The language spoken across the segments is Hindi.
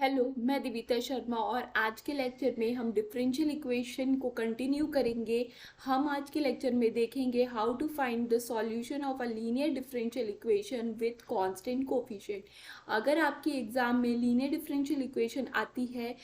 हेलो, मैं दिविता शर्मा और आज के लेक्चर में हम डिफरेंशियल इक्वेशन को कंटिन्यू करेंगे। हम आज के लेक्चर में देखेंगे how to find the solution of a linear differential equation with constant coefficient. अगर आपके एग्जाम में लीनियर डिफरेंशियल इक्वेशन आती है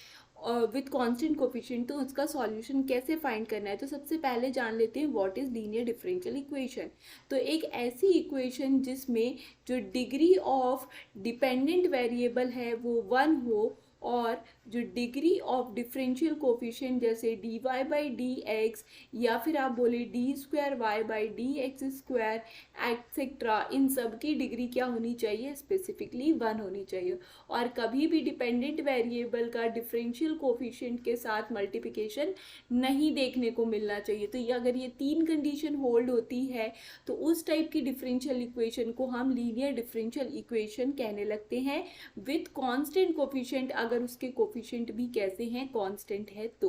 विथ कांस्टेंट कोफिशिएंट तो उसका सॉल्यूशन कैसे फाइंड करना है। तो सबसे पहले जान लेते हैं what is linear differential equation. तो एक ऐसी इक्वेशन जिसमें जो डिग्री ऑफ डिपेंडेंट वेरिएबल है वो 1 हो और जो डिग्री ऑफ डिफरेंशियल कोफिशिएंट जैसे D Y by D X या फिर आप बोले D square Y by D X square etcetera, इन सब की डिग्री क्या होनी चाहिए, स्पेसिफिकली 1 होनी चाहिए। और कभी भी डिपेंडेंट वेरिएबल का डिफरेंशियल कोफिशिएंट के साथ मल्टीप्लिकेशन नहीं देखने को मिलना चाहिए। तो ये अगर ये 3 कंडीशन होल्ड होती है तो उस टाइप की डिफरेंशियल इक्वेशन को हम लीनियर डिफरेंशियल इक्वेशन कहने लगते हैं विथ कांस्टेंट कोफिशिएंट, अगर उसके कोफिशिएंट भी कैसे हैं, कांस्टेंट है तो।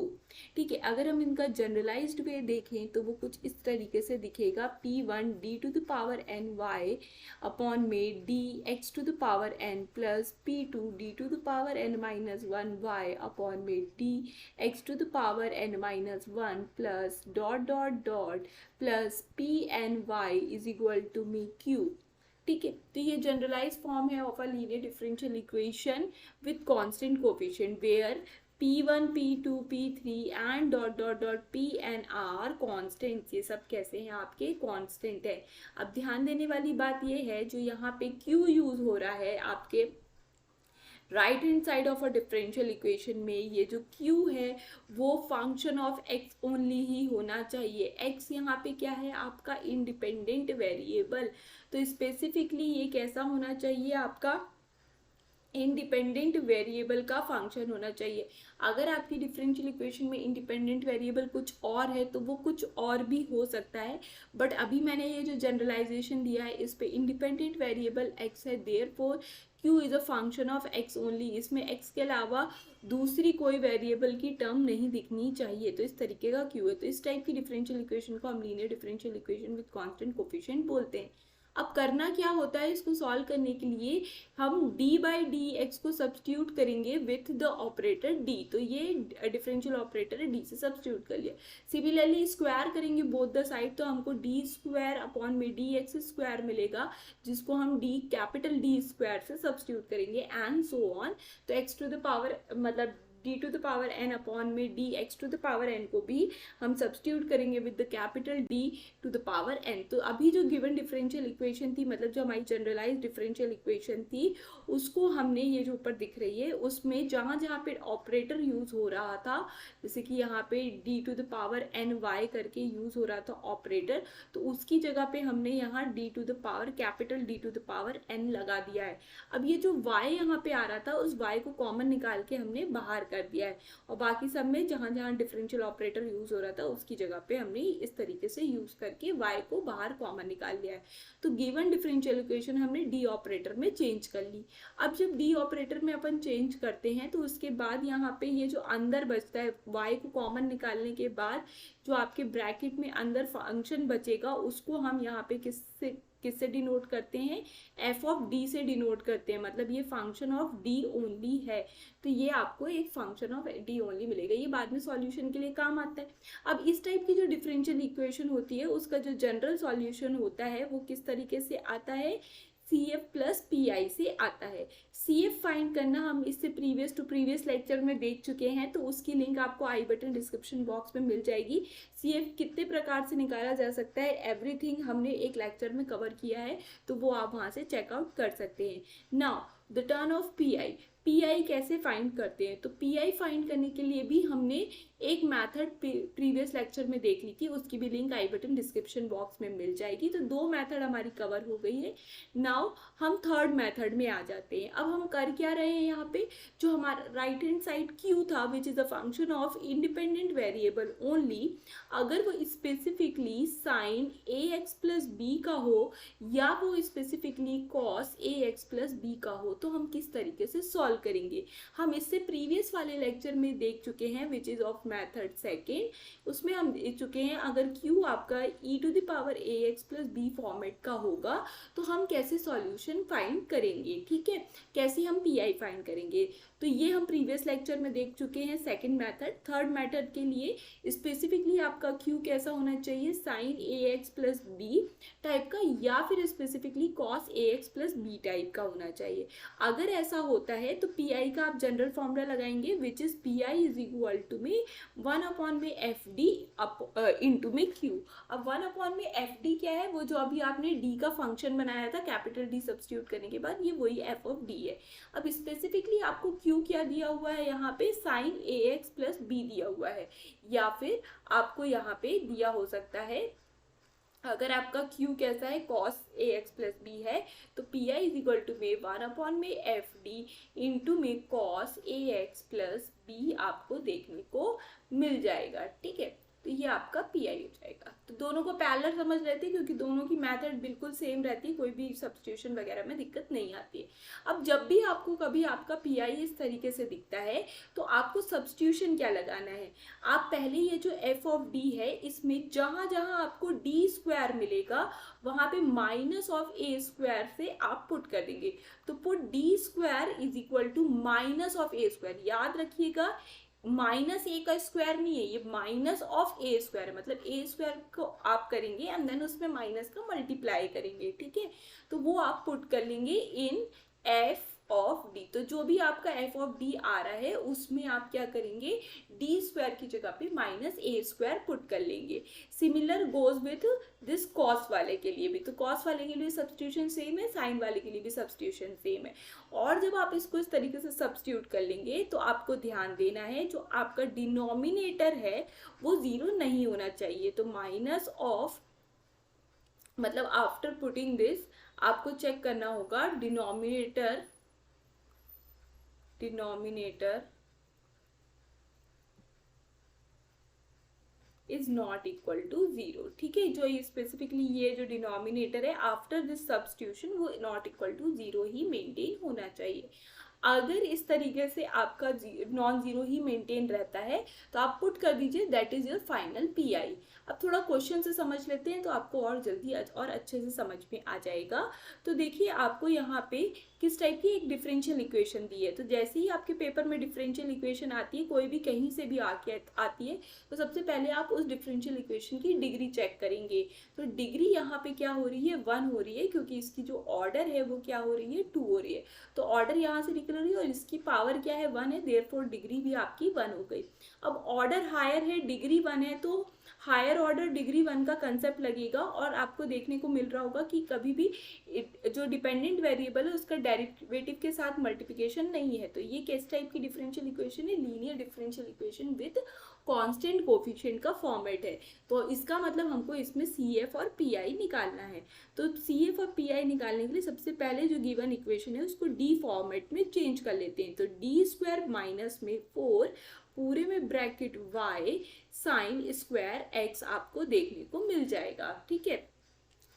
ठीक है, अगर हम इनका जनरलाइज्ड वे देखें तो वो कुछ इस तरीके से दिखेगा, p1 d to the power n y upon में D X to the power n plus p2 d to the power n minus 1 y upon में D X to the power n minus 1 plus dot dot dot plus P N Y is equal to मी क्यू। ठीक है, तो ये जनरलाइज फॉर्म है of a linear differential equation with constant coefficient where p1 p2 p3 and dot dot dot pn are constant. ये सब कैसे हैं, आपके कांस्टेंट है। अब ध्यान देने वाली बात ये है, जो यहाँ पे q यूज हो रहा है आपके right hand side of a differential equation में, ये जो q है वो फंक्शन ऑफ x ओनली ही होना चाहिए। x यहाँ पे क्या है, आपका इंडिपेंडेंट वेरिएबल। तो स्पेसिफिकली ये कैसा होना चाहिए, आपका इंडिपेंडेंट वेरिएबल का फंक्शन होना चाहिए। अगर आपकी डिफरेंशियल इक्वेशन में इंडिपेंडेंट वेरिएबल कुछ और है तो वो कुछ और भी हो सकता है, बट अभी मैंने ये जो जनरलाइजेशन दिया है इस पे इंडिपेंडेंट वेरिएबल x है, therefore q is a function of x only. इसमें x के अलावा दूसरी कोई वेरिएबल की टर्म नहीं दिखनी चाहिए, तो इस तरीके का q है। तो इस टाइप की डिफरेंशियल इक्वेशन को हम linear differential equation with constant coefficient बोलते हैं। अब करना क्या होता है, इसको सॉल्व करने के लिए हम d बाई डी एक्स को सब्सटीट्यूट करेंगे विथ द ऑपरेटर d। तो ये डिफरेंशियल ऑपरेटर है, d से सब्सटीट्यूट कर लिया। सिमिलरली स्क्वायर करेंगे बोथ द साइड, तो हमको डी स्क्वायर अपॉन में डी एक्स स्क्वायर मिलेगा, जिसको हम d कैपिटल D स्क्वायर से सब्सटीट्यूट करेंगे एंड सो ऑन। तो x टू द पावर मतलब d to the power n upon में D X to the power n को भी हम सब्सटीट्यूट करेंगे with the capital D to the power n। तो अभी जो गिवन डिफरेंशियल इक्वेशन थी, मतलब जो हमारी जनरलाइज डिफरेंशियल इक्वेशन थी, उसको हमने ये जो ऊपर दिख रही है उसमें जहाँ जहाँ पे ऑपरेटर यूज हो रहा था, जैसे कि यहाँ पे d to the power n y करके यूज हो रहा था ऑपरेटर, तो उसकी जगह पे हमने यहाँ d to the power capital D to the power n लगा दिया है। अब ये जो y यहाँ पे आ रहा था उस y को कॉमन निकाल के हमने बाहर कर दिया है, और बाकी सब में जहां जहां डिफरेंशियल ऑपरेटर यूज हो रहा था उसकी जगह पे हमने इस तरीके से यूज करके y को बाहर कॉमन निकाल लिया है। तो गिवन डिफरेंशियल इक्वेशन हमने d ऑपरेटर में चेंज कर ली। अब जब d ऑपरेटर में अपन चेंज करते हैं तो उसके बाद यहाँ पे ये जो अंदर बचता है y को कॉमन निकालने के बाद जो आपके ब्रैकेट में अंदर फंक्शन बचेगा उसको हम यहाँ पे किससे डिनोट करते हैं, f ऑफ d से डिनोट करते हैं, मतलब ये फंक्शन ऑफ d ओनली है। तो ये आपको एक फंक्शन ऑफ d ओनली मिलेगा, ये बाद में सॉल्यूशन के लिए काम आता है। अब इस टाइप की जो डिफरेंशियल इक्वेशन होती है उसका जो जनरल सॉल्यूशन होता है वो किस तरीके से आता है, CF प्लस PI से आता है। CF फाइंड करना हम इससे प्रीवियस टू प्रीवियस लेक्चर में देख चुके हैं, तो उसकी लिंक आपको आई बटन डिस्क्रिप्शन बॉक्स में मिल जाएगी। CF कितने प्रकार से निकाला जा सकता है, एवरीथिंग हमने एक लेक्चर में कवर किया है, तो वो आप वहाँ से चेकआउट कर सकते हैं। Now the turn off PI कैसे फाइंड करते हैं, तो PI फाइंड करने के लिए भी हमने एक मेथड प्रीवियस लेक्चर में देख ली थी, उसकी भी लिंक आई बटन डिस्क्रिप्शन बॉक्स में मिल जाएगी। तो 2 मेथड हमारी कवर हो गई है। नाउ हम थर्ड मेथड में आ जाते हैं। अब हम कर क्या रहे हैं, यहाँ पे जो हमारा राइट हैंड साइड q था which is a function of independent variable only, अगर वो specifically sine ax plus b का हो या वो specifically cos ax plus b का हो, तो हम किस तरीके से सॉल्व करेंगे। हम इससे प्रीवियस वाले लेक्चर में देख चुके हैं which is of method second. उसमें हम देख चुके हैं अगर q आपका e to the power ax plus b format का होगा तो हम कैसे सॉल्यूशन फाइंड करेंगे। ठीक है, कैसे हम पी आई फाइंड करेंगे। तो ये हम प्रीवियस लेक्चर में देख चुके हैं सेकंड मेथड। थर्ड मेथड के लिए स्पेसिफिकली आपका क्यू कैसा होना चाहिए, साइन ए एक्स प्लस बी टाइप का, या फिर specifically cos A X plus B type का होना चाहिए। अगर ऐसा होता है तो पी आई का आप जनरल फॉर्मूला लगाएंगे, which is P I is equal to में 1/एफ डी इंटू में क्यू। अब 1/एफ डी क्या है, वो जो अभी आपने डी का फंक्शन बनाया था कैपिटल डी सब्स्टिट्यूट करने के बाद, ये वही एफ ऑफ डी है। अब स्पेसिफिकली आपको क्यू क्या दिया हुआ है, यहाँ पे साइन ए एक्स प्लस बी दिया हुआ है, या फिर आपको यहाँ पे दिया हो सकता है, अगर आपका Q कैसा है, cos A X plus B है, तो P I is equal to में 1/एफ डी इंटू में cos A X plus B आपको देखने को मिल जाएगा। ठीक है, तो ये आपका पी आई हो जाएगा। तो दोनों को पैरेलल समझ लेते हैं क्योंकि दोनों की मेथड बिल्कुल सेम रहती है, कोई भी सब्स्टिट्यूशन वगैरह में दिक्कत नहीं आती है। अब जब भी आपको कभी आपका पी आई इस तरीके से दिखता है तो आपको सब्स्टिट्यूशन क्या लगाना है, आप पहले ये जो एफ ऑफ डी है इसमें जहाँ जहाँ आपको डी स्क्वायर मिलेगा वहाँ पे माइनस ऑफ ए स्क्वायर से आप पुट कर देंगे। तो put D square is equal to minus of A square. याद रखिएगा माइनस ए का स्क्वायर नहीं है, ये माइनस ऑफ ए स्क्वायर है, मतलब ए स्क्वायर को आप करेंगे एंड देन उसमें माइनस का मल्टीप्लाई करेंगे। ठीक है, तो वो आप पुट कर लेंगे इन एफ ऑफ डी। तो जो भी आपका एफ ऑफ डी आ रहा है उसमें आप क्या करेंगे, डी स्क्वायर की जगह पे माइनस ए स्क्वायर पुट कर लेंगे। Similar goes with this cos वाले के लिए भी, तो कॉस वाले के लिए सब्स्टिट्यूशन सेम है, साइन वाले के लिए भी सब्स्टिट्यूशन सेम है। और जब आप इसको इस तरीके से सब्स्टिट्यूट कर लेंगे तो आपको ध्यान देना है जो आपका डिनोमिनेटर है वो जीरो नहीं होना चाहिए। तो माइनस ऑफ, मतलब आफ्टर पुटिंग दिस आपको चेक करना होगा denominator is not equal to zero. ठीक है, जो स्पेसिफिकली ये जो डिनोमिनेटर है आफ्टर दिस सब्स्टिट्यूशन वो नॉट इक्वल टू जीरो ही मेंटेन होना चाहिए। अगर इस तरीके से आपका नॉन जीरो ही मेंटेन रहता है तो आप पुट कर दीजिए that is your final P I. अब थोड़ा क्वेश्चन से समझ लेते हैं तो आपको और जल्दी और अच्छे से समझ में आ जाएगा। तो देखिए आपको यहाँ पे किस टाइप की एक डिफरेंशियल इक्वेशन दी है। तो जैसे ही आपके पेपर में डिफरेंशियल इक्वेशन आती है, कोई भी कहीं से भी आके आती है, तो सबसे पहले आप उस डिफरेंशियल इक्वेशन की डिग्री चेक करेंगे। तो डिग्री यहाँ पे क्या हो रही है, 1 हो रही है, क्योंकि इसकी जो ऑर्डर है वो क्या हो रही है, 2 हो रही है। तो ऑर्डर यहाँ से निकल रही है और इसकी पावर क्या है, 1 है, देयरफॉर डिग्री भी आपकी 1 हो गई। अब ऑर्डर हायर है, डिग्री 1 है, तो हायर ऑर्डर डिग्री 1 का कंसेप्ट लगेगा। और आपको देखने को मिल रहा होगा कि कभी भी जो डिपेंडेंट वेरिएबल है उसका डेरिवेटिव के साथ मल्टीप्लिकेशन नहीं है। तो ये किस टाइप की डिफरेंशियल इक्वेशन है, linear differential equation with constant coefficient का फॉर्मेट है। तो इसका मतलब हमको इसमें सी एफ और पी आई निकालना है। तो सी एफ और पी आई निकालने के लिए सबसे पहले जो गिवन इक्वेशन है उसको डी फॉर्मेट में चेंज कर लेते हैं। तो डी स्क्वायर माइनस में 4 पूरे में bracket y sine square x आपको देखने को मिल जाएगा। ठीक है,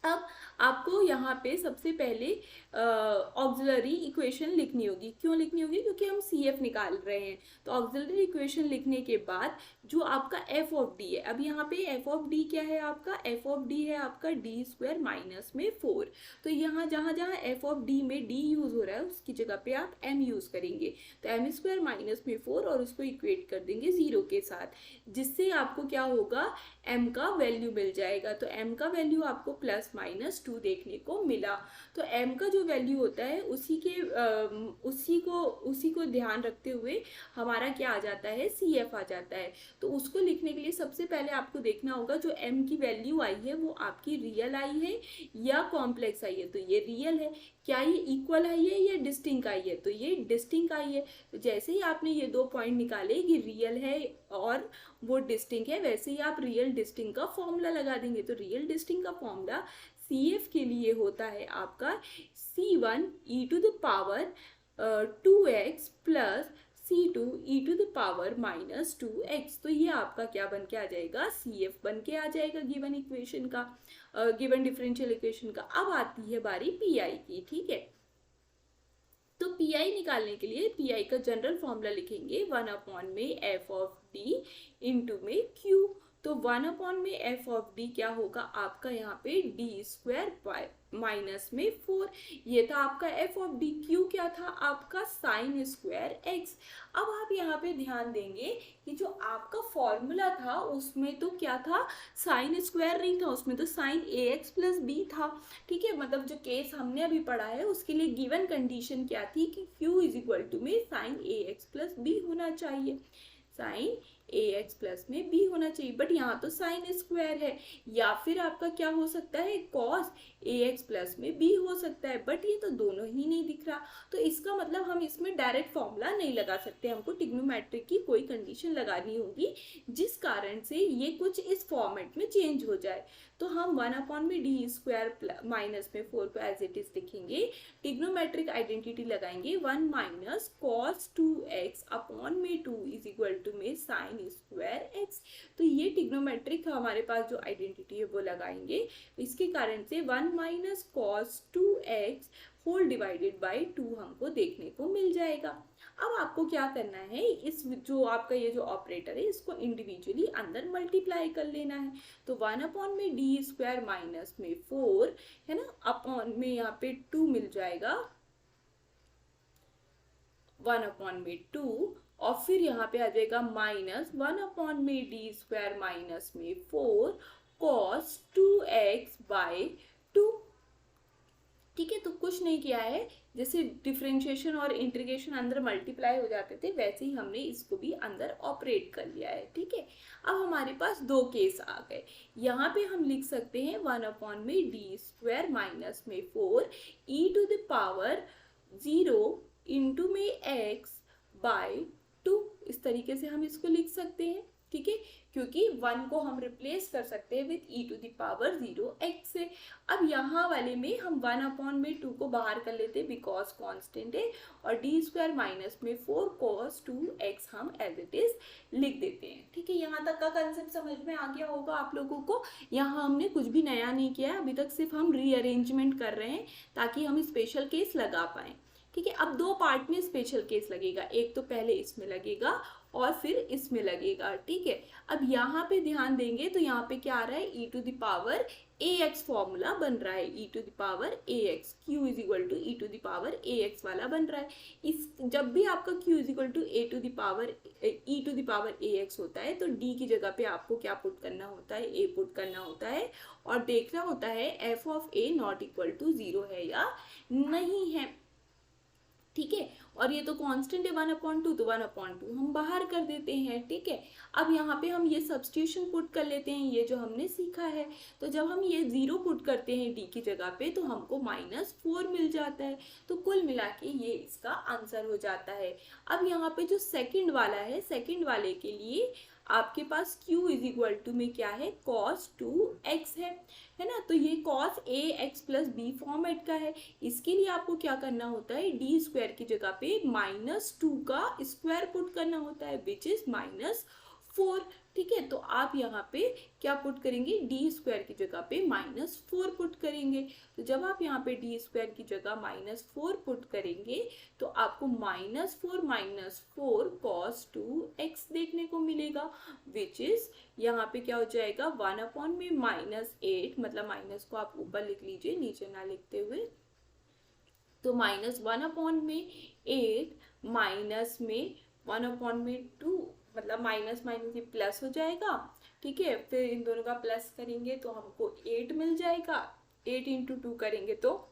अब आपको यहाँ पे सबसे पहले ऑक्सिलरी इक्वेशन लिखनी होगी। क्यों लिखनी होगी, क्योंकि हम सी एफ निकाल रहे हैं। तो ऑक्सिलरी इक्वेशन लिखने के बाद जो आपका एफ ऑफ डी है, अब यहाँ पे एफ ऑफ डी क्या है, आपका एफ ऑफ डी है आपका डी स्क्वायर माइनस में 4। तो यहाँ जहाँ जहाँ एफ ऑफ डी में डी यूज हो रहा है उसकी जगह पे आप एम यूज करेंगे। तो एम स्क्वायर माइनस में 4 और उसको इक्वेट कर देंगे 0 के साथ, जिससे आपको क्या होगा, एम का वैल्यू मिल जाएगा। तो एम का वैल्यू आपको +-2 देखने को मिला। तो m का जो वैल्यू होता है उसी को ध्यान रखते हुए हमारा क्या आ जाता है, सी एफ आ जाता है। तो उसको लिखने के लिए सबसे पहले आपको देखना होगा जो m की वैल्यू आई है वो आपकी रियल आई है या कॉम्प्लेक्स आई है। तो ये रियल है, क्या ये इक्वल आई है या डिस्टिंक्ट आई है, तो ये डिस्टिंक्ट आई है। तो जैसे ही आपने ये 2 पॉइंट निकाले कि रियल है और वो डिस्टिंक्ट है, वैसे ही आप रियल डिस्टिंक्ट का फॉर्मूला लगा देंगे। तो रियल डिस्टिंक्ट का फॉर्मूला सी एफ के लिए होता है आपका C1 e to the power 2x plus C2 e to the power -2x। तो ये आपका क्या बन के आ जाएगा, सी एफ बन के आ जाएगा गिवन इक्वेशन का, गिवन डिफरेंशियल इक्वेशन का। अब आती है बारी पी आई की। ठीक है, तो पी आई निकालने के लिए पी आई का जनरल फॉर्मूला लिखेंगे 1/में एफ ऑफ डी इंटू में क्यू। तो 1 में एफ ऑफ डी क्या होगा आपका यहाँ पे डी स्क्वायर माइनस में 4, ये था आपका एफ ऑफ डी। क्यू क्या था आपका साइन स्क्वायर एक्स। अब आप यहाँ पे ध्यान देंगे कि जो आपका फॉर्मूला था उसमें तो क्या था, साइन स्क्वायर नहीं था, उसमें तो साइन ए एक्स प्लस बी था। ठीक है, मतलब जो केस हमने अभी पढ़ा है उसके लिए गिवन कंडीशन क्या थी कि Q इज इक्वल टू में साइन ए एक्स प्लस बी होना चाहिए, साइन ए एक्स प्लस में बी होना चाहिए। बट यहाँ तो साइन स्क्वायर है, या फिर आपका क्या हो सकता है, कॉस ए एक्स प्लस में बी हो सकता है, बट ये तो दोनों ही नहीं दिख रहा। तो इसका मतलब हम इसमें डायरेक्ट फॉर्मूला नहीं लगा सकते, हमको ट्रिग्नोमेट्रिक की कोई कंडीशन लगानी होगी जिस कारण से ये कुछ इस फॉर्मेट में चेंज हो जाए। तो हम 1 में डी स्क्वायर माइनस में 4 को एज इट इज लिखेंगे, ट्रिग्नोमेट्रिक आइडेंटिटी लगाएंगे 1 माइनस कॉस 2x अपॉन में 2 इज इक्वल टू में साइन स्क्वायर एक्स। तो ये ट्रिग्नोमेट्रिक हमारे पास जो आइडेंटिटी है वो लगाएंगे, इसके कारण से 1 minus cos 2x whole divided by 2 हमको देखने को मिल जाएगा। अब आपको क्या करना है, इस जो आपका ये जो ऑपरेटर है इसको इंडिविजुअली अंदर मल्टीप्लाई कर लेना है। तो 1 में डी स्क्वायर माइनस में 4 है ना, अपॉन में यहाँ पे 2 मिल जाएगा, 1 में 2, और फिर यहाँ पे आ जाएगा माइनस 1 में डी स्क्वायर माइनस में 4 कॉस 2x बाय 2। ठीक है, तो कुछ नहीं किया है, जैसे डिफरेंशिएशन और इंटीग्रेशन अंदर मल्टीप्लाई हो जाते थे वैसे ही हमने इसको भी अंदर ऑपरेट कर लिया है। ठीक है, अब हमारे पास दो केस आ गए। यहाँ पे हम लिख सकते हैं 1 में डी स्क्वायर माइनस में 4 ई टू द पावर 0 इंटू में एक्स बाय 2, इस तरीके से हम इसको लिख सकते हैं। ठीक है, क्योंकि 1 को हम रिप्लेस कर सकते हैं with E to the power 0 X से। अब यहाँ वाले में हम 1 में 2 को बाहर कर लेते हैं बिकॉज कांस्टेंट है, और डी स्क्वायर माइनस में 4 कॉस 2x हम एज इट इज लिख देते हैं। ठीक है, यहाँ तक का कंसेप्ट समझ में आ गया होगा आप लोगों को। यहाँ हमने कुछ भी नया नहीं किया, अभी तक सिर्फ हम रीअरेंजमेंट कर रहे हैं ताकि हम स्पेशल केस लगा पाएँ। ठीक है, अब दो पार्ट में स्पेशल केस लगेगा, एक तो पहले इसमें लगेगा और फिर इसमें लगेगा। ठीक है, अब यहाँ पे ध्यान देंगे तो यहाँ पे क्या आ रहा है, E to the power A X formula बन रहा है, E to the power A X, Q is equal to E to the power A X वाला बन रहा है। इस जब भी आपका Q is equal to A to the power E to the power A X होता है तो डी की जगह पे आपको क्या पुट करना होता है, ए पुट करना होता है, और देखना होता है F of A not equal to 0 है या नहीं है। ठीक है, और ये तो कांस्टेंट है 1/2, तो 1/2 हम बाहर कर देते हैं। ठीक है, अब यहाँ पे हम ये सब्स्टिट्यूशन पुट कर लेते हैं, ये जो हमने सीखा है। तो जब हम ये 0 पुट करते हैं डी की जगह पे तो हमको -4 मिल जाता है। तो कुल मिला के ये इसका आंसर हो जाता है। अब यहाँ पे जो सेकंड वाला है, सेकंड वाले के लिए आपके पास q इज इक्वल टू में क्या है, cos 2x है ना। तो ये cos ax plus B format का है। इसके लिए आपको क्या करना होता है, डी स्क्वायर की जगह पे -2 का स्क्वायर पुट करना होता है विच इज -4। ठीक है, तो आप यहाँ पे क्या पुट करेंगे, डी स्क्वायर की जगह पे -4 पुट करेंगे। तो जब आप यहाँ पे डी स्क्वायर की जगह -4 पुट करेंगे तो आपको -4 cos 2x देखने को मिलेगा विच इज यहाँ पे क्या हो जाएगा, 1 में -8, मतलब माइनस को आप ऊपर लिख लीजिए नीचे ना लिखते हुए। तो -1 में 8 माइनस में 1 में 2, मतलब माइनस माइनस ये प्लस हो जाएगा। ठीक है, फिर इन दोनों का प्लस करेंगे तो हमको 8 मिल जाएगा, 8 इंटू 2 करेंगे तो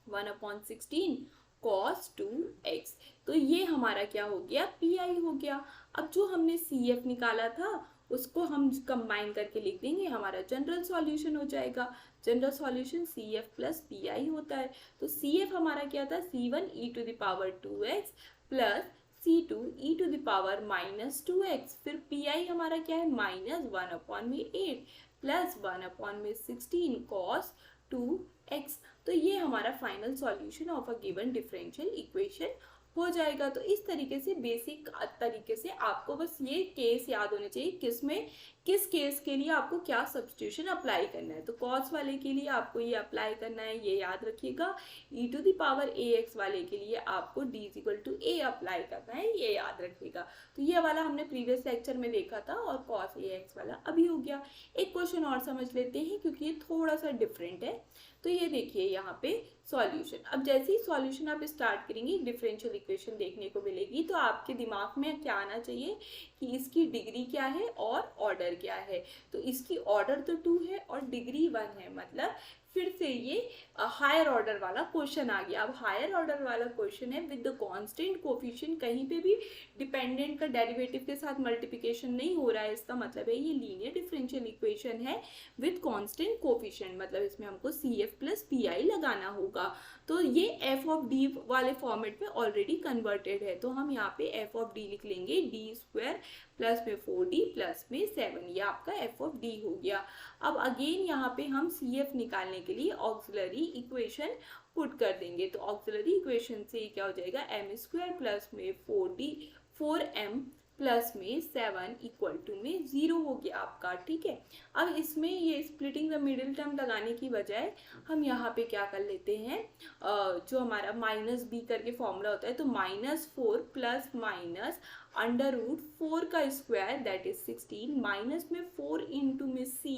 1/16 cos 2x। तो ये हमारा क्या हो गया, PI हो गया। अब जो हमने CF निकाला था उसको हम कंबाइन करके लिख देंगे, हमारा जनरल सॉल्यूशन हो जाएगा। General solution CF plus PI होता है। तो CF हमारा क्या था, C1 e to the power 2x plus C2 e to the power -2x, फिर PI हमारा क्या है, -1/8 प्लस 1/16 cos 2x। तो ये हमारा final solution of a given differential equation हो जाएगा। तो इस तरीके से बेसिक तरीके से आपको बस ये केस याद होने चाहिए, किसमें, किस केस के लिए आपको क्या सब्स्टिट्यूशन अप्लाई करना है। तो कॉस वाले के लिए आपको ये अप्लाई करना है, ये याद रखिएगा। e to the power ax वाले के लिए आपको d is equal to a apply करना है, ये याद रखिएगा। तो ये वाला हमने प्रीवियस लेक्चर में देखा था और cos ax वाला अभी हो गया। एक क्वेश्चन और समझ लेते हैं क्योंकि ये थोड़ा सा डिफरेंट है। तो ये देखिए यहाँ पे सॉल्यूशन, अब जैसे ही सॉल्यूशन आप स्टार्ट करेंगे डिफरेंशियल इक्वेशन देखने को मिलेगी। तो आपके दिमाग में क्या आना चाहिए कि इसकी डिग्री क्या है और ऑर्डर क्या है। तो इसकी ऑर्डर तो 2 है और डिग्री 1 है, मतलब फिर से ये हायर ऑर्डर वाला क्वेश्चन आ गया। अब हायर ऑर्डर वाला क्वेश्चन है विद द कांस्टेंट कोफिशिएंट, कहीं पे भी डिपेंडेंट का डेरिवेटिव के साथ मल्टीप्लिकेशन नहीं हो रहा है, इसका मतलब है ये लीनियर डिफरेंशियल इक्वेशन है विद कांस्टेंट कोफिशिएंट, मतलब इसमें हमको CF प्लस PI लगाना होगा। तो ये f ऑफ d वाले फॉर्मेट में ऑलरेडी कन्वर्टेड है, तो हम यहाँ पे f ऑफ d लिख लेंगे, d² प्लस में 4d प्लस में 7, ये आपका f ऑफ d हो गया। अब अगेन यहाँ पे हम CF निकालने के लिए ऑक्सिलरी इक्वेशन पुट कर देंगे। तो ऑक्सिलरी इक्वेशन से क्या हो जाएगा, m² प्लस में 4m प्लस में 7 इक्वल टू में 0 हो गया आपका। ठीक है, अब इसमें ये स्प्लिटिंग द मिडिल टर्म लगाने की बजाय हम यहाँ पे क्या कर लेते हैं, जो हमारा -b करके फॉर्मूला होता है, तो -4 प्लस माइनस √4 का स्क्वायर दैट इज 16, माइनस में 4 इंटू में c,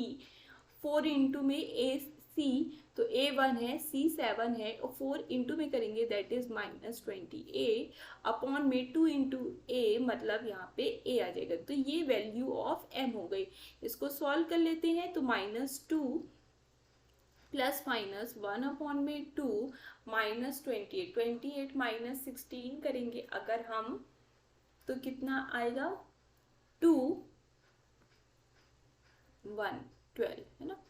4 इंटू में a c, तो a 1 है, c 7 है, और 4 इंटू में करेंगे दैट इज -20a अपॉन में 2 इंटू a, मतलब यहाँ पे a आ जाएगा। तो ये वैल्यू ऑफ m हो गई। इसको सॉल्व कर लेते हैं, तो -2 प्लस माइनस 1 अपॉन में 2 -28, 28 माइनस 16 करेंगे अगर हम, तो कितना आएगा 2 1 12 है ना,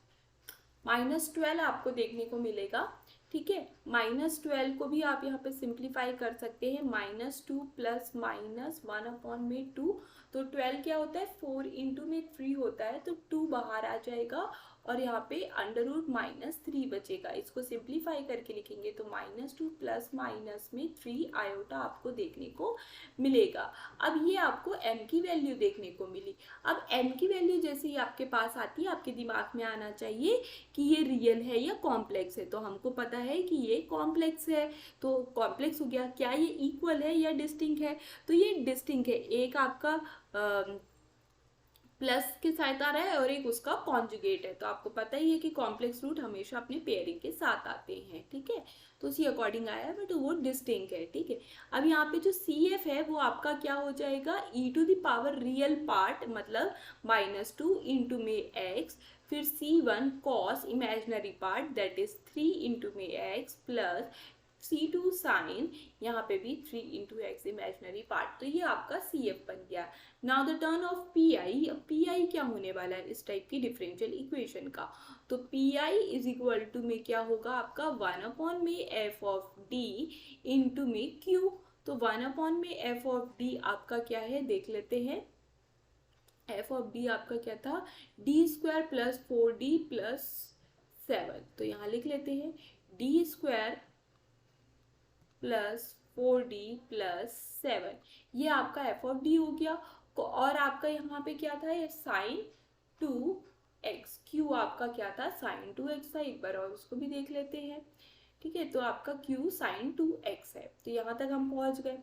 -12 आपको देखने को मिलेगा। ठीक है, -12 को भी आप यहाँ पे सिंप्लीफाई कर सकते हैं, -2 प्लस माइनस 1 अपॉन में 2, तो 12 क्या होता है, 4 इंटू में 3 होता है, तो 2 बाहर आ जाएगा और यहाँ पे √-3 बचेगा। इसको सिंप्लीफाई करके लिखेंगे तो -2 प्लस माइनस में 3 आयोटा आपको देखने को मिलेगा। अब ये आपको m की वैल्यू देखने को मिली। अब m की वैल्यू जैसे ही आपके पास आती है, आपके दिमाग में आना चाहिए कि ये रियल है या कॉम्प्लेक्स है। तो हमको पता है कि ये कॉम्प्लेक्स है, तो कॉम्प्लेक्स हो गया। क्या ये इक्वल है या डिस्टिंक्ट है, तो ये डिस्टिंक्ट है। एक आपका प्लस के साथ आ रहा है और एक उसका कॉन्जुगेट है, तो आपको पता ही है कि कॉम्प्लेक्स रूट हमेशा अपने पेयरिंग के साथ आते हैं। ठीक है, तो उसी अकॉर्डिंग आया है, बट वो डिस्टिंक्ट है। ठीक है, अब यहाँ पे जो CF है वो आपका क्या हो जाएगा, e to the power real part, मतलब -2 इंटू में x, फिर C1 cos imaginary part that is 3 into में x, प्लस C2 साइन, यहाँ पे भी 3 इंटू x इमेजिनरी पार्ट। तो ये आपका CF बन गया। Now the turn off PI, अब PI क्या होने वाला है इस टाइप की डिफरेंशियल इक्वेशन का, तो PI इज इक्वल टू में क्या होगा आपका 1 अपॉन में f ऑफ d इंटू में q। तो 1 अपॉन में f ऑफ d आपका क्या है देख लेते हैं, f ऑफ d आपका क्या था, d² प्लस 4d प्लस 7, तो यहाँ लिख लेते हैं d² प्लस 4d प्लस 7, ये आपका f ऑफ d हो गया। और आपका यहाँ पे क्या था, ये sin 2x, q आपका क्या था, sin 2x था। एक बार और उसको भी देख लेते हैं। ठीक है, तो आपका q sin 2x है। तो यहाँ तक हम पहुँच गए।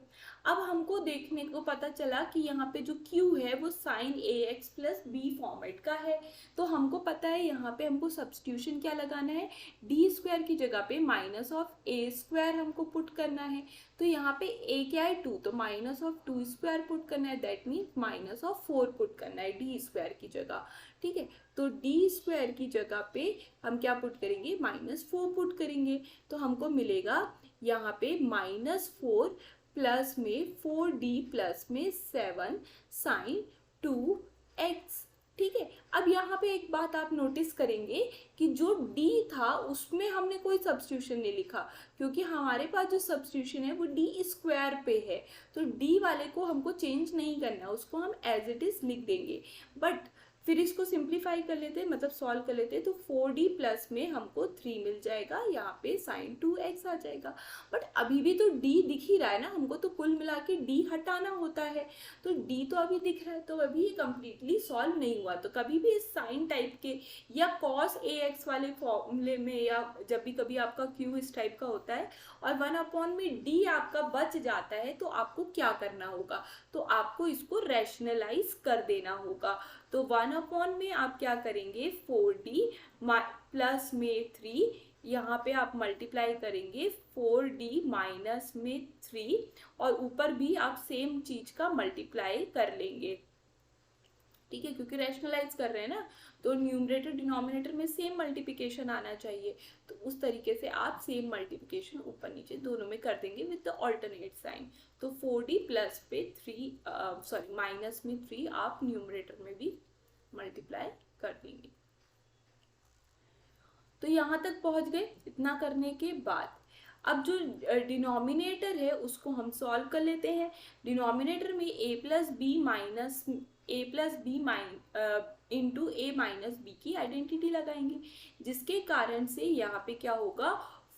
अब हमको देखने को पता चला कि यहाँ पे जो q है वो sin ax plus b format का है। तो हमको पता है यहाँ पे हमको सब्स्टिट्यूशन क्या लगाना है, d² की जगह पे -a² हमको पुट करना है। तो यहाँ पे a क्या है 2, तो -2² पुट करना है, दैट मीन्स -4 पुट करना है d² की जगह। ठीक है, तो d² की जगह पे हम क्या पुट करेंगे, -4 पुट करेंगे, तो हमको मिलेगा यहाँ पे -4 प्लस में 4d प्लस में 7 sin 2x। ठीक है, अब यहाँ पे एक बात आप नोटिस करेंगे कि जो d था उसमें हमने कोई सब्स्टिट्यूशन नहीं लिखा, क्योंकि हमारे पास जो सब्स्टिट्यूशन है वो d² पे है, तो d वाले को हमको चेंज नहीं करना, उसको हम एज इट इज लिख देंगे। बट फिर इसको सिंप्लीफाई कर लेते हैं, मतलब सॉल्व कर लेते हैं, तो 4d प्लस में हमको 3 मिल जाएगा, यहाँ पे साइन 2x आ जाएगा। बट अभी भी तो d दिख ही रहा है ना, हमको तो कुल मिला के d हटाना होता है, तो d तो अभी दिख रहा है, तो अभी ये कम्प्लीटली सॉल्व नहीं हुआ। तो कभी भी इस साइन टाइप के या cos ax वाले फॉर्मूले में, या जब भी कभी आपका q इस टाइप का होता है और 1 में d आपका बच जाता है, तो आपको क्या करना होगा, तो आपको इसको रैशनलाइज कर देना होगा। तो 1 में आप क्या करेंगे, 4d प्लस में 3, यहाँ पे आप मल्टीप्लाई करेंगे 4d माइनस में 3, और ऊपर भी आप सेम चीज का मल्टीप्लाई कर लेंगे, ठीक है, क्योंकि रैशनलाइज कर रहे हैं ना, तो न्यूमरेटर डिनोमिनेटर में सेम मल्टीप्लिकेशन आना चाहिए। तो उस तरीके से आप सेम मल्टीप्लिकेशन ऊपर नीचे दोनों में कर देंगे विद द ऑल्टरनेट साइन। तो 4d प्लस पे 3 माइनस में 3 आप न्यूमरेटर में भी मल्टीप्लाई कर देंगे। तो यहाँ तक पहुंच गए। इतना करने के बाद अब जो डिनोमिनेटर है उसको हम सॉल्व कर लेते हैं। डिनोमिनेटर में a plus B into a minus B की आइडेंटिटी लगाएंगे, जिसके कारण से यहाँ पे क्या होगा,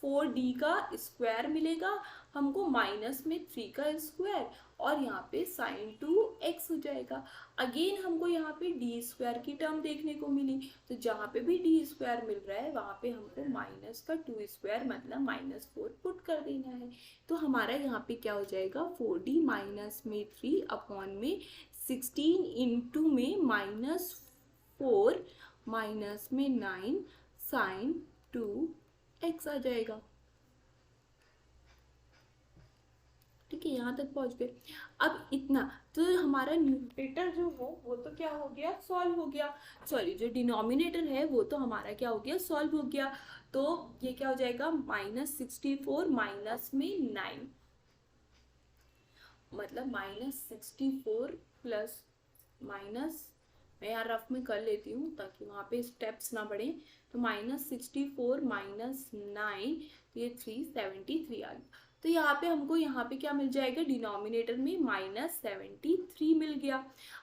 4d का स्क्वायर मिलेगा हमको माइनस में 3 का स्क्वायर, और यहाँ पे साइन 2x हो जाएगा। अगेन हमको यहाँ पे डी स्क्वायर की टर्म देखने को मिली, तो जहाँ पे भी डी स्क्वायर मिल रहा है वहाँ पे हमको माइनस का 2 स्क्वायर मतलब -4 पुट कर देना है। तो हमारा यहाँ पे क्या हो जाएगा, 4d माइनस में 3 अपॉन में 16 इंटू में -4 माइनस में 9 साइन 2x आ जाएगा। ठीक है, यहाँ तक पहुंच गए। अब इतना तो हमारा न्यूमरेटर जो हो वो तो क्या हो गया, सॉल्व हो गया। सॉरी, जो डिनोमिनेटर है वो तो हमारा क्या हो गया, सॉल्व हो गया। तो ये क्या हो जाएगा, -64 माइनस में 9, मतलब -64 प्लस माइनस, मैं यहाँ रफ में कर लेती हूँ ताकि वहाँ पे स्टेप्स ना बढ़े। तो -64 माइनस 9, तो ये 373 आ गया। तो यहाँ पे हमको यहाँ पे क्या मिल जाएगा, डिनोमिनेटर में -73 मिल गया।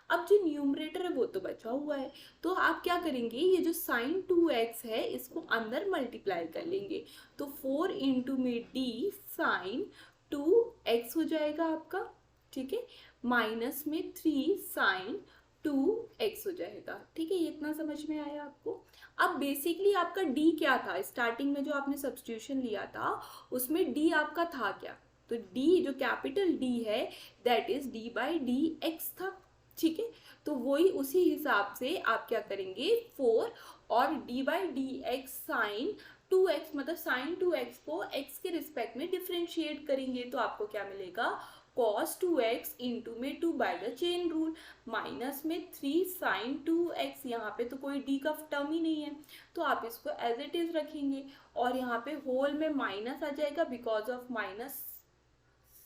अब जो न्यूमरेटर है वो तो बचा हुआ है, तो आप क्या करेंगे, ये जो साइन 2x है इसको अंदर मल्टीप्लाई कर लेंगे। तो 4 इंटू में d साइन 2x हो जाएगा आपका, ठीक है, माइनस में 3 साइन 2x हो जाएगा। ठीक है, ये इतना समझ में आया आपको। अब बेसिकली आपका d क्या था, स्टार्टिंग में जो आपने सब्स्टिट्यूशन लिया था उसमें d आपका था क्या, तो d जो कैपिटल D है that is d by dx था। ठीक है, तो वही उसी हिसाब से आप क्या करेंगे, 4 और d by dx sign 2x, मतलब साइन 2x को x के रिस्पेक्ट में डिफ्रेंशिएट करेंगे, तो आपको क्या मिलेगा, cos 2x इंटू में 2 by the chain rule, minus में 3 साइन 2x, यहाँ पे तो कोई d का टर्म ही नहीं है तो आप इसको एज इट इज रखेंगे, और यहाँ पे होल में माइनस आ जाएगा बिकॉज ऑफ माइनस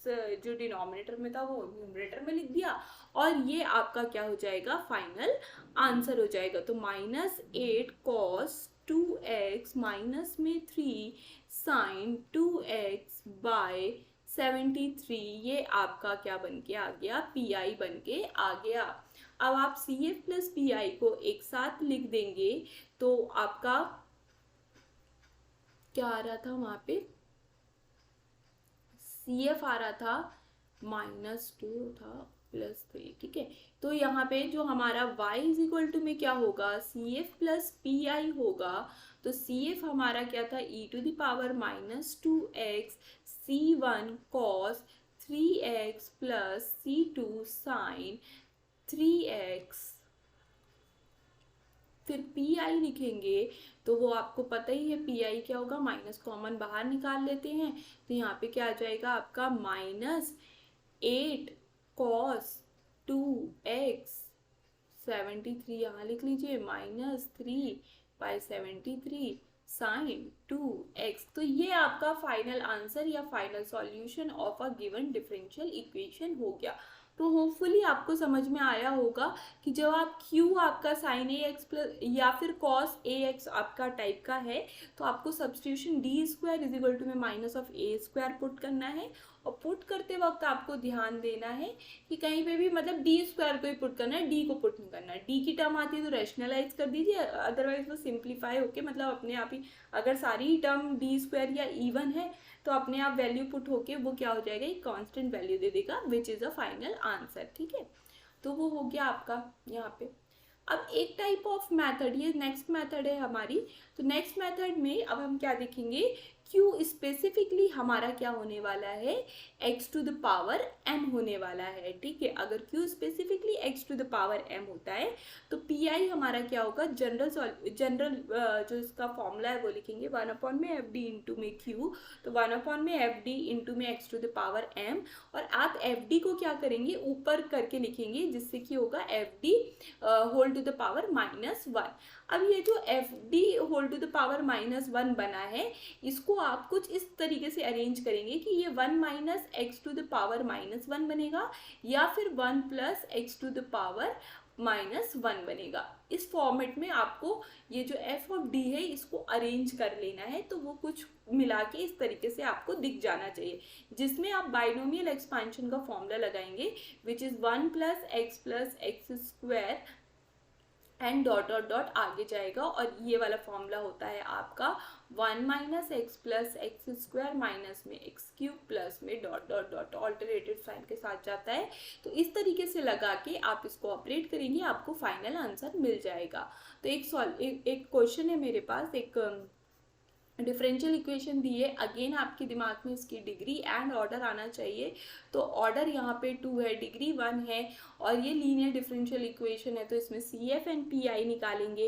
जो डिनोमिनेटर में था वो न्यूमरेटर में लिख दिया, और ये आपका क्या हो जाएगा, फाइनल आंसर हो जाएगा। तो -8 cos 2x माइनस में 3 साइन 2x बाय 73, ये आपका क्या बन के आ गया, पी बन के आ गया। अब आप CF प्लस पी को एक साथ लिख देंगे तो आपका क्या आ रहा था, वहां पे CF आ रहा था -2 था +3। ठीक है, तो यहाँ पे जो हमारा y इज इक्वल टू में क्या होगा, CF प्लस पी होगा। तो CF हमारा क्या था, e⁻−2x C1 cos 3x plus C2 sin 3x, फिर पी लिखेंगे तो वो आपको पता ही है पी क्या होगा, माइनस कॉमन बाहर निकाल लेते हैं, तो यहाँ पे क्या आ जाएगा आपका -8 cos 2x 73, यहाँ लिख लीजिए -3 बाय 73 साइन 2x। तो ये आपका फाइनल आंसर या final solution of a given differential equation हो गया। तो होपफुली आपको समझ में आया होगा कि जब आप q आपका साइन ए एक्स प्लस या फिर कॉस ए एक्स आपका टाइप का है तो आपको substitution D square is equal to में minus of A square put करना है। और पुट करते वक्त आपको ध्यान देना है कि कहीं पे भी मतलब डी स्क्वायर को ही पुट करना है, डी को पुट नहीं करना है। डी की टर्म आती है तो रैशनलाइज कर दीजिए, अदरवाइज वो सिंप्लीफाई होके मतलब अपने आप ही, अगर सारी टर्म डी स्क्वायर या इवन है तो अपने आप वैल्यू पुट होके वो क्या हो जाएगा, एक कांस्टेंट वैल्यू दे देगा विच इज अ फाइनल आंसर। ठीक है, तो वो हो गया आपका यहाँ पे। अब एक टाइप ऑफ मेथड, ये नेक्स्ट मेथड है हमारी। तो नेक्स्ट मेथड में अब हम क्या देखेंगे, q स्पेसिफिकली हमारा क्या होने वाला है, x to the power m होने वाला है। ठीक है, अगर q specifically x to the power m होता है तो pi हमारा क्या होगा, जनरल जो इसका फॉर्मूला है वो लिखेंगे 1 में एफ डी इंटू में q, तो 1 में एफ डी इंटू में x to the power m। और आप एफ डी को क्या करेंगे, ऊपर करके लिखेंगे जिससे कि होगा F D whole to the power -1। अब ये जो F D whole to the power -1 बना है, इसको आप कुछ इस तरीके से अरेंज करेंगे कि ये 1 minus X to the power -1 बनेगा या फिर 1 plus X to the power -1 बनेगा। इस फॉर्मेट में आपको ये जो एफ ऑफ डी है इसको अरेंज कर लेना है, तो वो कुछ मिला के इस तरीके से आपको दिख जाना चाहिए, जिसमें आप बाइनोमियल एक्सपेंशन का फॉर्मूला लगाएंगे which is 1 plus X square and dot dot dot आगे जाएगा। और ये वाला फॉर्मूला होता है आपका 1 minus X plus X square minus में एक्स क्यूब प्लस में dot dot dot alternative sign के साथ जाता है। तो इस तरीके से लगा के आप इसको ऑपरेट करेंगे, आपको फाइनल आंसर मिल जाएगा। तो एक क्वेश्चन है मेरे पास, एक डिफरेंशियल इक्वेशन दी है। अगेन आपके दिमाग में इसकी डिग्री एंड ऑर्डर आना चाहिए। तो ऑर्डर यहाँ पे 2 है, डिग्री 1 है और ये लीनियर डिफरेंशियल इक्वेशन है, तो इसमें C F and P I निकालेंगे।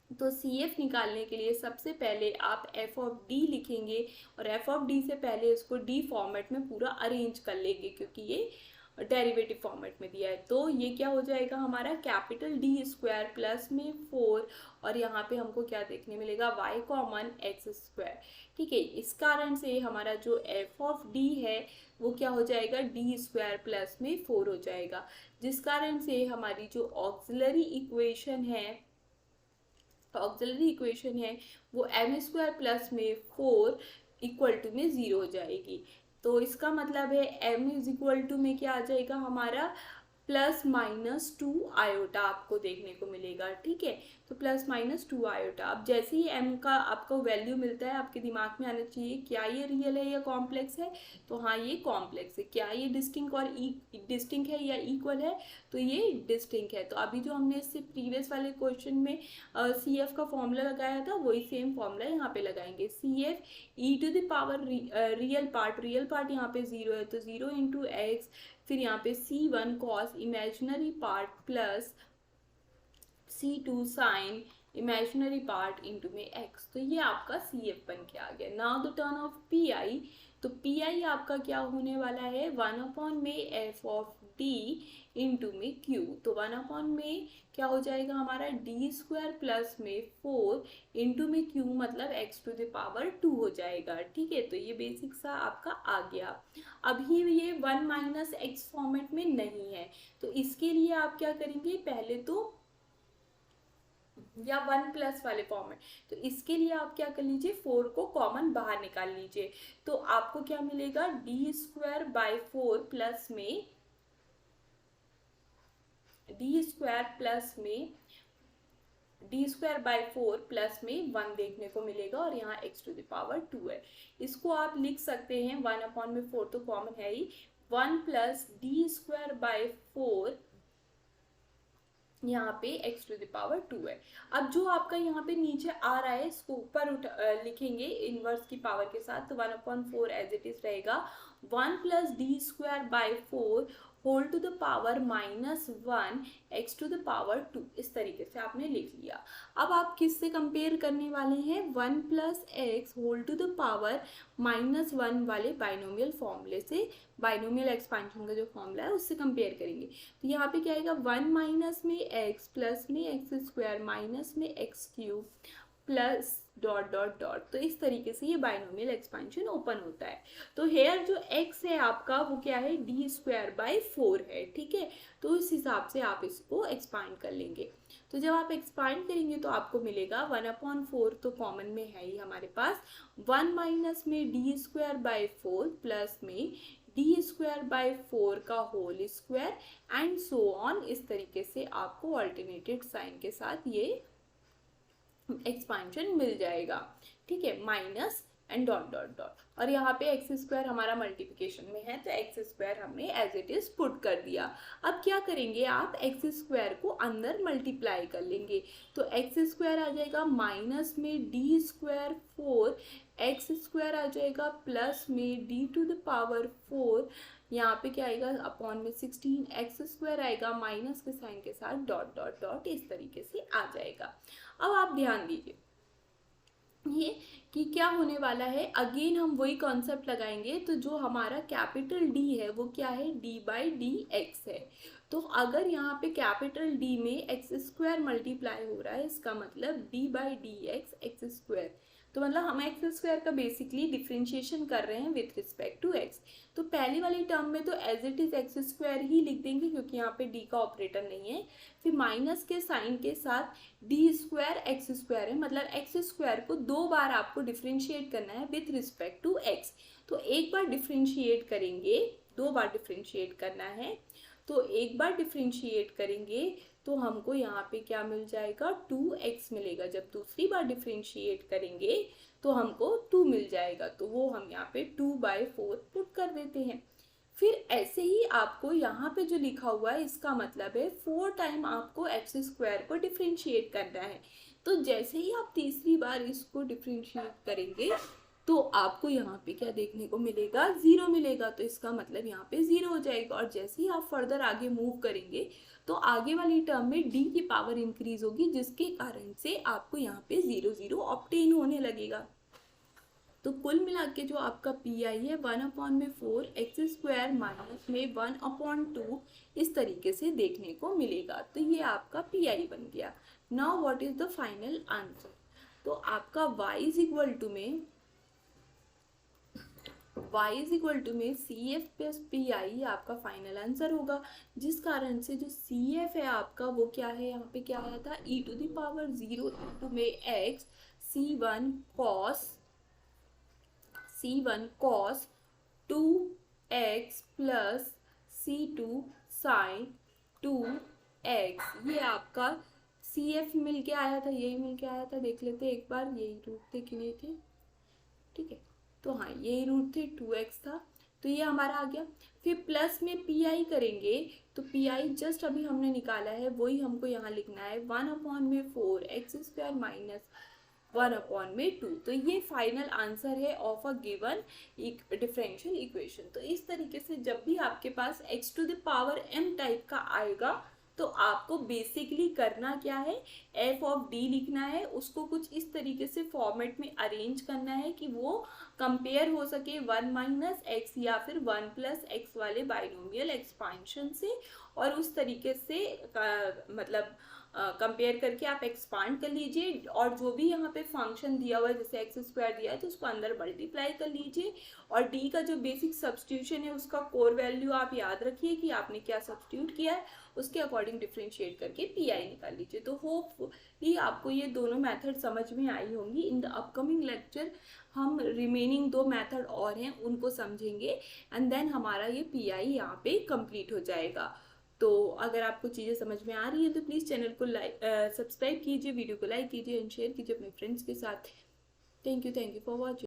तो सी एफ निकालने के लिए सबसे पहले आप एफ ऑफ डी लिखेंगे और एफ ऑफ डी से पहले इसको डी फॉर्मेट में पूरा अरेंज कर लेंगे क्योंकि ये डेरिवेटिव फॉर्मेट में दिया है। तो ये क्या हो जाएगा हमारा, कैपिटल डी स्क्वायर प्लस में 4 और यहाँ पे हमको क्या देखने मिलेगा, y कॉमन एक्स स्क्वायर। ठीक है, इस कारण से हमारा जो एफ ऑफ डी है वो क्या हो जाएगा, डी स्क्वायर प्लस में 4 हो जाएगा, जिस कारण से हमारी जो ऑक्सिलरी इक्वेशन है वो एम स्क्वायर प्लस में 4 इक्वल टू में 0 हो जाएगी। तो इसका मतलब है m इज इक्वल टू में क्या आ जाएगा हमारा, +-2 आयोटा आपको देखने को मिलेगा। ठीक है, तो +-2 आयोटा। अब जैसे ही m का आपको वैल्यू मिलता है आपके दिमाग में आना चाहिए क्या ये रियल है या कॉम्प्लेक्स है, तो हाँ ये कॉम्प्लेक्स है। क्या ये डिस्टिंक्ट है या इक्वल है, तो ये डिस्टिंक्ट है। तो अभी जो हमने इससे प्रीवियस वाले क्वेश्चन में सी एफ का फॉर्मूला लगाया था वही सेम फॉर्मूला यहाँ पे लगाएंगे। C F E to the power real part यहाँ पे 0 है तो 0 इंटू एक्स, फिर यहाँ पे C1 cos imaginary part plus C2 sine imaginary part into में x। तो ये आपका CF बन के आ गया। Now the turn off PI, तो PI आपका क्या होने वाला है, 1 में एफ ऑफ डी इंटू में Q। तो 1 में क्या हो जाएगा हमारा, डी स्क्वायर प्लस में 4 इंटू में Q मतलब x टू द पावर 2 हो जाएगा। ठीक है, तो ये बेसिक सा आपका आ गया। अभी ये 1 माइनस एक्स फॉर्मेट में नहीं है, तो इसके लिए आप क्या करेंगे, पहले तो या 1 प्लस वाले फॉर्मेट, तो इसके लिए आप क्या कर लीजिए, 4 को कॉमन बाहर निकाल लीजिए। तो आपको क्या मिलेगा, डी स्क्वायर बाई 4 प्लस में डी स्क्वायर बाई 4 प्लस में 1 देखने को मिलेगा और यहाँ x टू द पावर 2 है। इसको आप लिख सकते हैं 1 में 4 तो कॉमन है ही, 1 प्लस डी स्क्वायर बाई 4 यहाँ पे x टू द पावर 2 है। अब जो आपका यहाँ पे नीचे आ रहा है इसको ऊपर लिखेंगे इनवर्स की पावर के साथ, तो 1/4 एज इट इज रहेगा। 1 plus D square by 4 whole to the power -1 x to the power 2, इस तरीके से आपने लिख लिया। अब आप किससे कंपेयर करने वाले हैं, 1 plus X whole to the power -1 वाले बाइनोमियल फॉर्मूले से, बाइनोमियल एक्सपेंशन का जो फॉर्मूला है उससे कंपेयर करेंगे। तो यहाँ पे क्या आएगा, 1 माइनस में एक्स प्लस में एक्स स्क्वायर माइनस में X cube plus dot dot dot. तो इस तरीके से ये बाइनोमियल एक्सपेंशन ओपन होता है। तो हेयर जो x है आपका वो क्या है, d²/4 है, ठीक है। तो इस हिसाब से आप इसको एक्सपांड कर लेंगे। तो जब आप एक्सपांड करेंगे तो आपको मिलेगा 1/4, तो कॉमन में है ही हमारे पास 1 माइनस में d²/4 प्लस में d²/4 का whole square and so on. इस तरीके से आपको अल्टरनेटेड साइन के साथ ये एक्सपांशन मिल जाएगा, ठीक है, minus and dot dot dot. और यहाँ पे x² हमारा मल्टीप्लिकेशन में है, तो x² हमने एज इट इज पुट कर दिया। अब क्या करेंगे आप, x² को अंदर मल्टीप्लाई कर लेंगे। तो x² आ जाएगा माइनस में d²4, x² आ जाएगा प्लस में d⁴, यहाँ पे क्या आएगा अपॉन में 16, x² आएगा माइनस के साइन के साथ डॉट डॉट डॉट, इस तरीके से आ जाएगा। अब आप ध्यान दीजिए ये कि क्या होने वाला है, अगेन हम वही कॉन्सेप्ट लगाएंगे। तो जो हमारा कैपिटल D है वो क्या है, d/dx है। तो अगर यहाँ पे कैपिटल D में x² मल्टीप्लाई हो रहा है, इसका मतलब d/dx x²। तो मतलब हम x² का बेसिकली डिफ्रेंशिएशन कर रहे हैं विथ रिस्पेक्ट टू x। तो पहली वाली टर्म में तो एज इट इज x² ही लिख देंगे क्योंकि यहाँ पे d का ऑपरेटर नहीं है। फिर माइनस के साइन के साथ d² x² है, मतलब x² को 2 बार आपको डिफ्रेंशिएट करना है विथ रिस्पेक्ट टू x। तो एक बार डिफ्रेंशिएट करेंगे, 2 बार डिफ्रेंशिएट करना है। तो एक बार डिफ्रेंशिएट करेंगे तो हमको यहाँ पे क्या मिल जाएगा, 2x मिलेगा। जब दूसरी बार डिफ्रेंशिएट करेंगे तो हमको 2 मिल जाएगा, तो वो हम यहाँ पे 2/4 पुट कर देते हैं। फिर ऐसे ही आपको यहाँ पे जो लिखा हुआ है इसका मतलब है 4 टाइम आपको x² को डिफ्रेंशिएट करना है। तो जैसे ही आप तीसरी बार इसको डिफ्रेंशिएट करेंगे तो आपको यहाँ पे क्या देखने को मिलेगा, 0 मिलेगा। तो इसका मतलब यहाँ पे 0 हो जाएगा। और जैसे ही आप फर्दर आगे मूव करेंगे तो आगे वाली टर्म में d की पावर इंक्रीज होगी, जिसके कारण से आपको यहाँ पे 0 0 ऑब्टेन होने लगेगा। तो कुल मिला के जो आपका पी आई है 1/4 x² माइनस में 1/2 इस तरीके से देखने को मिलेगा। तो ये आपका पी आई बन गया। Now what is the final answer. तो आपका y इज इक्वल टू में CF प्लस PI आपका फाइनल आंसर होगा, जिस कारण से जो CF है आपका वो क्या है, यहाँ पे क्या आया था, e⁻0 में x C1 cos 2x plus C2 sin 2x। ये आपका CF मिल के आया था, यही मिल के आया था, देख लेते एक बार, यही रूट थे कि नहीं थे, ठीक है। तो हाँ यही रूट थे, 2x था, तो ये हमारा आ गया। फिर प्लस में PI करेंगे तो PI जस्ट अभी हमने निकाला है, वही हमको यहाँ लिखना है 1/4 x² माइनस 1/2। तो ये फाइनल आंसर है of a given differential equation. तो इस तरीके से जब भी आपके पास x⁻m टाइप का आएगा तो आपको बेसिकली करना क्या है, f(d) लिखना है, उसको कुछ इस तरीके से फॉर्मेट में अरेंज करना है कि वो कंपेयर हो सके 1 - x या फिर 1 + x वाले बाइनोमियल एक्सपांशन से, और उस तरीके से मतलब कंपेयर करके आप एक्सपांड कर लीजिए। और जो भी यहाँ पे फंक्शन दिया हुआ है, जैसे x² दिया है तो उसको अंदर मल्टीप्लाई कर लीजिए, और d का जो बेसिक सब्स्टिट्यूशन है उसका कोर वैल्यू आप याद रखिए कि आपने क्या सब्स्टिट्यूट किया है, उसके अकॉर्डिंग डिफ्रेंशिएट करके PI निकाल लीजिए। तो होपफुली आपको ये दोनों मेथड समझ में आई होंगी। इन द अपकमिंग लेक्चर हम रिमेनिंग 2 मेथड और हैं उनको समझेंगे, एंड देन हमारा ये PI यहाँ पे कंप्लीट हो जाएगा। तो अगर आपको चीज़ें समझ में आ रही है तो प्लीज़ चैनल को सब्सक्राइब कीजिए, वीडियो को लाइक कीजिए एंड शेयर कीजिए अपने फ्रेंड्स के साथ। Thank you for watching.